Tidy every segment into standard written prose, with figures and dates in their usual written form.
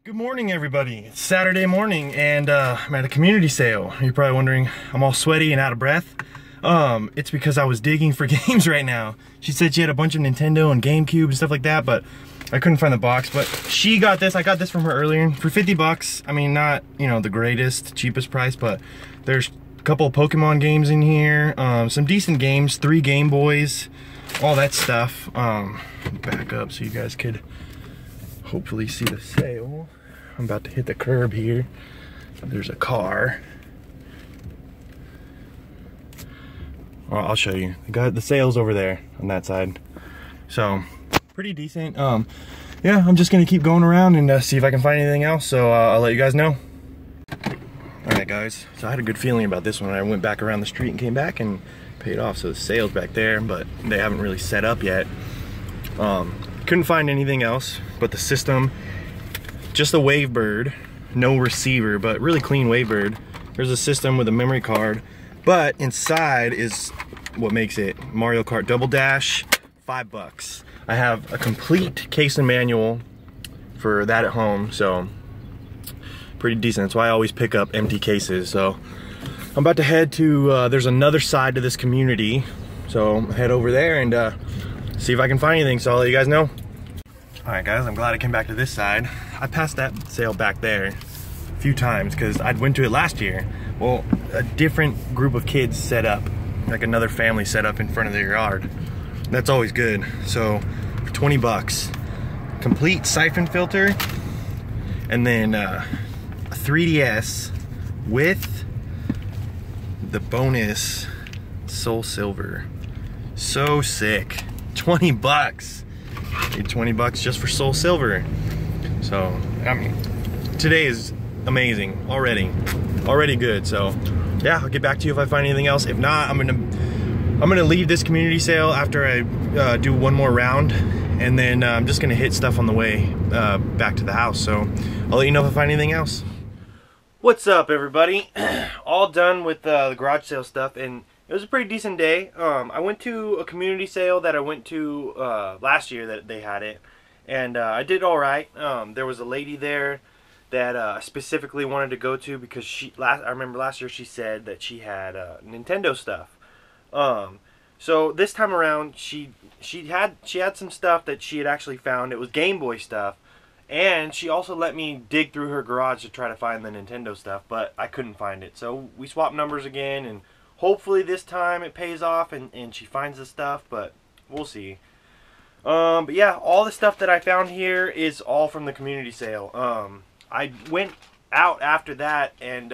Good morning, everybody. It's Saturday morning and I'm at a community sale. You're probably wondering, I'm all sweaty and out of breath. It's because I was digging for games right now. She said she had a bunch of Nintendo and GameCube and stuff like that, but I couldn't find the box. But she got this. I got this from her earlier for 50 bucks. I mean, not, you know, the greatest, cheapest price, but there's a couple of Pokemon games in here, some decent games, 3 Game Boys, all that stuff. Back up so you guys could hopefully see the sale. I'm about to hit the curb here. There's a car. Well, I'll show you. The sale's over there on that side. So, pretty decent. Yeah, I'm just gonna keep going around and see if I can find anything else. So I'll let you guys know. Alright guys, so I had a good feeling about this one. I went back around the street and came back and paid off. So the sale's back there, but they haven't really set up yet. Couldn't find anything else but the system. Just a Wavebird, no receiver, but really clean Wavebird. There's a system with a memory card, but inside is what makes it Mario Kart Double Dash, 5 bucks. I have a complete case and manual for that at home, so pretty decent. That's why I always pick up empty cases. So I'm about to head to, there's another side to this community, so head over there and see if I can find anything, so I'll let you guys know. Alright guys, I'm glad I came back to this side. I passed that sale back there a few times because I went to it last year. Well, a different group of kids set up, like another family set up in front of their yard. That's always good. So, for 20 bucks, complete siphon filter, and then a 3DS with the bonus Soul Silver. So sick. 20 bucks. Paid 20 bucks just for Soul Silver. So, I mean, today is amazing already good. So yeah, I'll get back to you if I find anything else. If not, I'm gonna leave this community sale after I do one more round, and then I'm just gonna hit stuff on the way back to the house. So I'll let you know if I find anything else. What's up, everybody? All done with the garage sale stuff, and it was a pretty decent day. I went to a community sale that I went to last year that they had it, and I did all right. There was a lady there that I specifically wanted to go to because I remember last year she said that she had Nintendo stuff. So this time around she had some stuff that she had actually found. It was Game Boy stuff, and she also let me dig through her garage to try to find the Nintendo stuff, but I couldn't find it. So we swapped numbers again, and hopefully this time it pays off and she finds the stuff, but we'll see. But yeah, all the stuff that I found here is all from the community sale. I went out after that and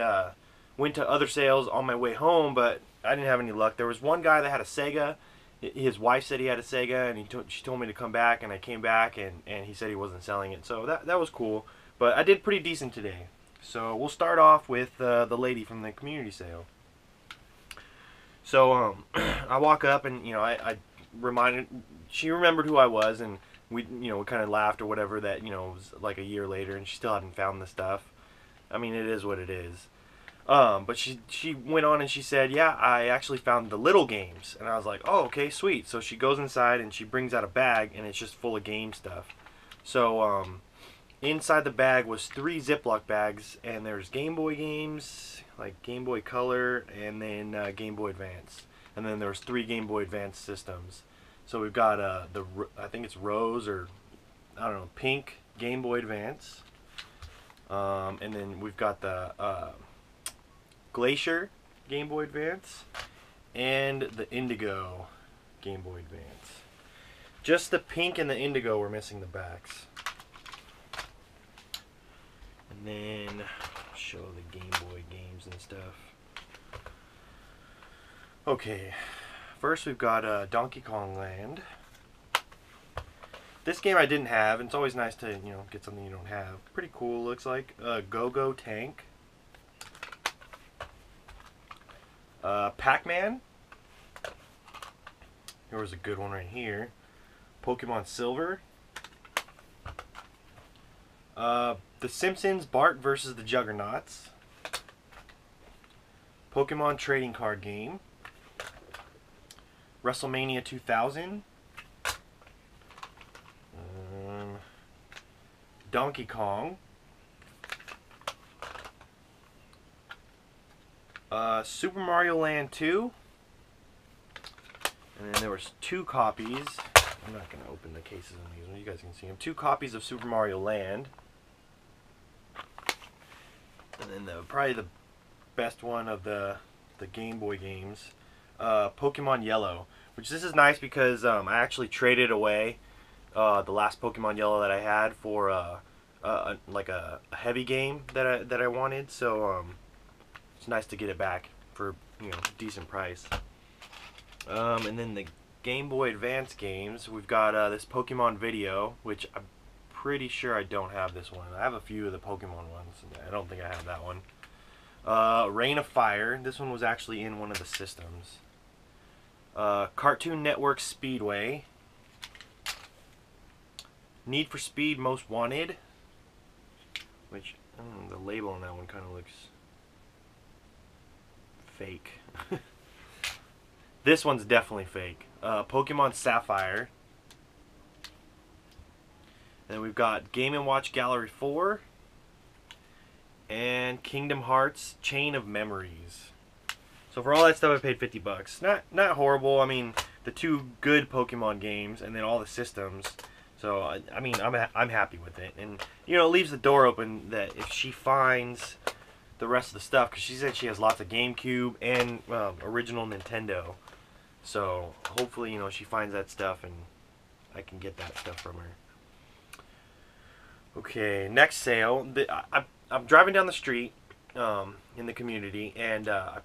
went to other sales on my way home, but I didn't have any luck. There was one guy that had a Sega. His wife said he had a Sega, and she told me to come back, and I came back, and he said he wasn't selling it. So that was cool. But I did pretty decent today. So we'll start off with the lady from the community sale. So I walk up, and she remembered who I was, and we kind of laughed or whatever that it was like a year later and she still hadn't found the stuff. I mean, it is what it is. But she went on and she said, yeah, I actually found the little games. And I was like, oh, okay, sweet. So she goes inside and she brings out a bag, and it's just full of game stuff. So inside the bag was 3 Ziploc bags, and there's Game Boy games, like Game Boy Color, and then Game Boy Advance. And then there's 3 Game Boy Advance systems. So we've got I think it's rose, or I don't know, pink Game Boy Advance. And then we've got the Glacier Game Boy Advance and the Indigo Game Boy Advance. Just the pink and the indigo were missing the backs. And then show the Game Boy games and stuff. Okay, first we've got Donkey Kong Land. This game I didn't have, and it's always nice to get something you don't have. Pretty cool, looks like. Go-Go Tank. Pac-Man. There was a good one right here. Pokemon Silver. The Simpsons, Bart versus the Juggernauts. Pokemon Trading Card Game. WrestleMania 2000. Donkey Kong. Super Mario Land 2. And then there was 2 copies. I'm not going to open the cases on these ones. You guys can see them. 2 copies of Super Mario Land. And then probably the best one of the Game Boy games, Pokemon Yellow. Which this is nice because I actually traded away the last Pokemon Yellow that I had for like a heavy game that I wanted. So it's nice to get it back for, you know, decent price. And then the Game Boy Advance games, we've got this Pokemon Video, which I'm pretty sure I don't have this one. I have a few of the Pokemon ones. I don't think I have that one. Rain of Fire. This one was actually in one of the systems. Cartoon Network Speedway. Need for Speed Most Wanted. Which, I don't know, the label on that one kind of looks fake. This one's definitely fake. Pokemon Sapphire. Then we've got Game & Watch Gallery 4. And Kingdom Hearts Chain of Memories. So for all that stuff I paid $50. Not horrible. I mean, the 2 good Pokemon games and then all the systems. So I mean, I'm happy with it. And you know, it leaves the door open that if she finds the rest of the stuff, because she said she has lots of GameCube and original Nintendo. So hopefully, you know, she finds that stuff and I can get that stuff from her. Okay, next sale. I'm driving down the street in the community, and I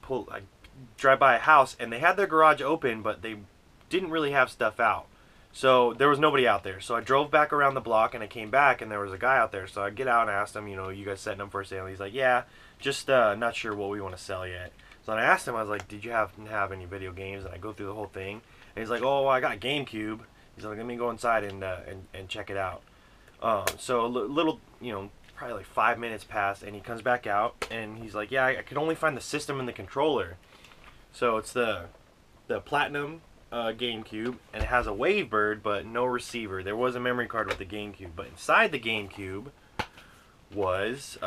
drive by a house, and they had their garage open, but they didn't really have stuff out. So there was nobody out there. So I drove back around the block, and I came back, and there was a guy out there. So I get out and asked him, you know, you guys setting up for a sale? He's like, yeah, just not sure what we want to sell yet. So I asked him, I was like, did you have any video games? And I go through the whole thing, and he's like, oh, well, I got GameCube. He's like, let me go inside and check it out. So a little, you know, probably like 5 minutes passed, and he comes back out, and he's like, yeah, I could only find the system and the controller. So it's the Platinum GameCube, and it has a Wavebird, but no receiver. There was a memory card with the GameCube, but inside the GameCube was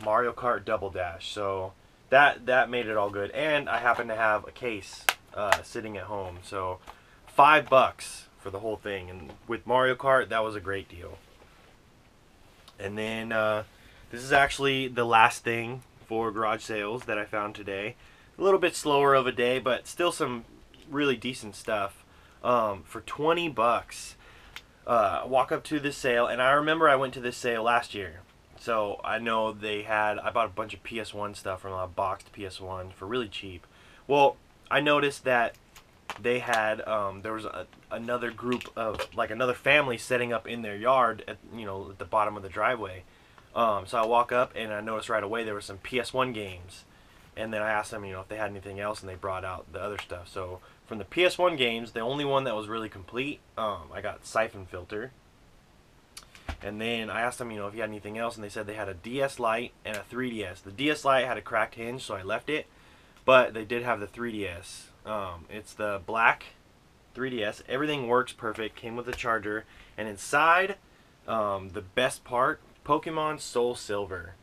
Mario Kart Double Dash. So that made it all good, and I happen to have a case sitting at home. So $5 for the whole thing, and with Mario Kart, that was a great deal. And then this is actually the last thing for garage sales that I found today. A little bit slower of a day, but still some really decent stuff. For $20, walk up to this sale, and I remember I went to this sale last year. So I know I bought a bunch of PS1 stuff from a boxed PS1 for really cheap. Well, I noticed that they had there was another group of, like, another family setting up in their yard at, you know, at the bottom of the driveway. So I walk up, and I noticed right away there were some PS1 games, and then I asked them, you know, if they had anything else, and they brought out the other stuff. So from the PS1 games, the only one that was really complete, I got Siphon Filter. And then I asked them, you know, if you had anything else, and they said they had a DS Lite and a 3DS. The DS Lite had a cracked hinge, so I left it, but they did have the 3DS. It's the black 3DS. Everything works perfect. Came with a charger, and inside, the best part, Pokemon Soul Silver.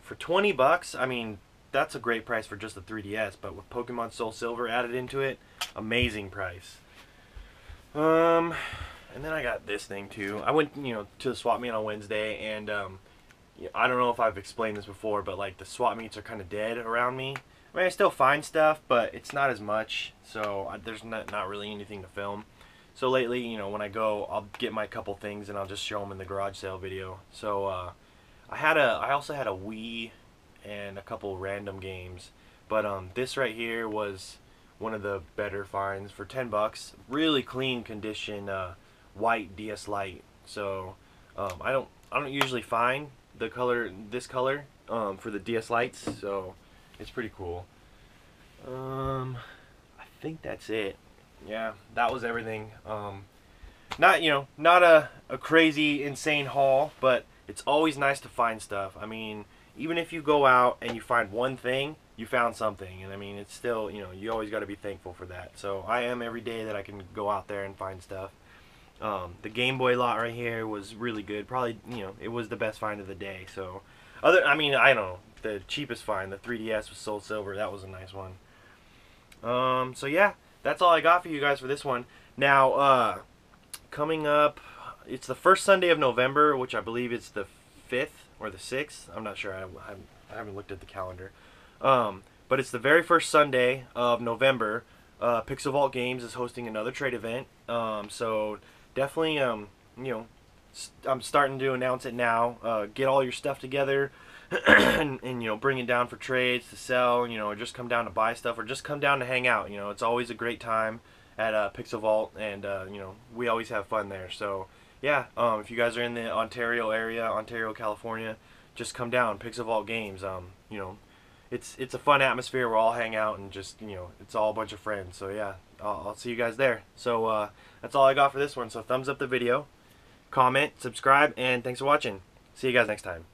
For $20, I mean, that's a great price for just the 3DS, but with Pokemon Soul Silver added into it, amazing price. And then I got this thing too. I went, you know, to the swap meet on Wednesday, and I don't know if I've explained this before, but like the swap meets are kind of dead around me. I mean, I still find stuff, but it's not as much, so there's not really anything to film. So lately, you know, when I go, I'll get my couple things and I'll just show them in the garage sale video. So I also had a Wii and a couple random games, but this right here was one of the better finds for $10. Really clean condition, white DS Lite. So I don't usually find this color for the DS Lites, so it's pretty cool. I think that's it. Yeah, that was everything. Not a crazy insane haul, but it's always nice to find stuff. I mean, even if you go out and you find one thing, you found something, and I mean, it's still, you know, you always got to be thankful for that. So I am every day that I can go out there and find stuff. The Gameboy lot right here was really good. Probably, you know, it was the best find of the day. So, I mean, I don't know. The cheapest find, the 3DS was sold silver. That was a nice one. So yeah, that's all I got for you guys for this one. Now, coming up, it's the first Sunday of November, which I believe it's the 5th or the 6th. I'm not sure. I haven't looked at the calendar. But it's the very first Sunday of November. Pixel Vault Games is hosting another trade event. So definitely, you know, I'm starting to announce it now. Get all your stuff together and you know, bring it down for trades to sell, you know, or just come down to buy stuff, or just come down to hang out. You know, it's always a great time at Pixel Vault, and you know, we always have fun there. So yeah, if you guys are in the Ontario area, Ontario, California, just come down. Pixel Vault Games. You know, it's a fun atmosphere. We'll all hang out and just, you know, it's all a bunch of friends. So yeah, I'll see you guys there. So that's all I got for this one. So thumbs up the video, comment, subscribe, and thanks for watching. See you guys next time.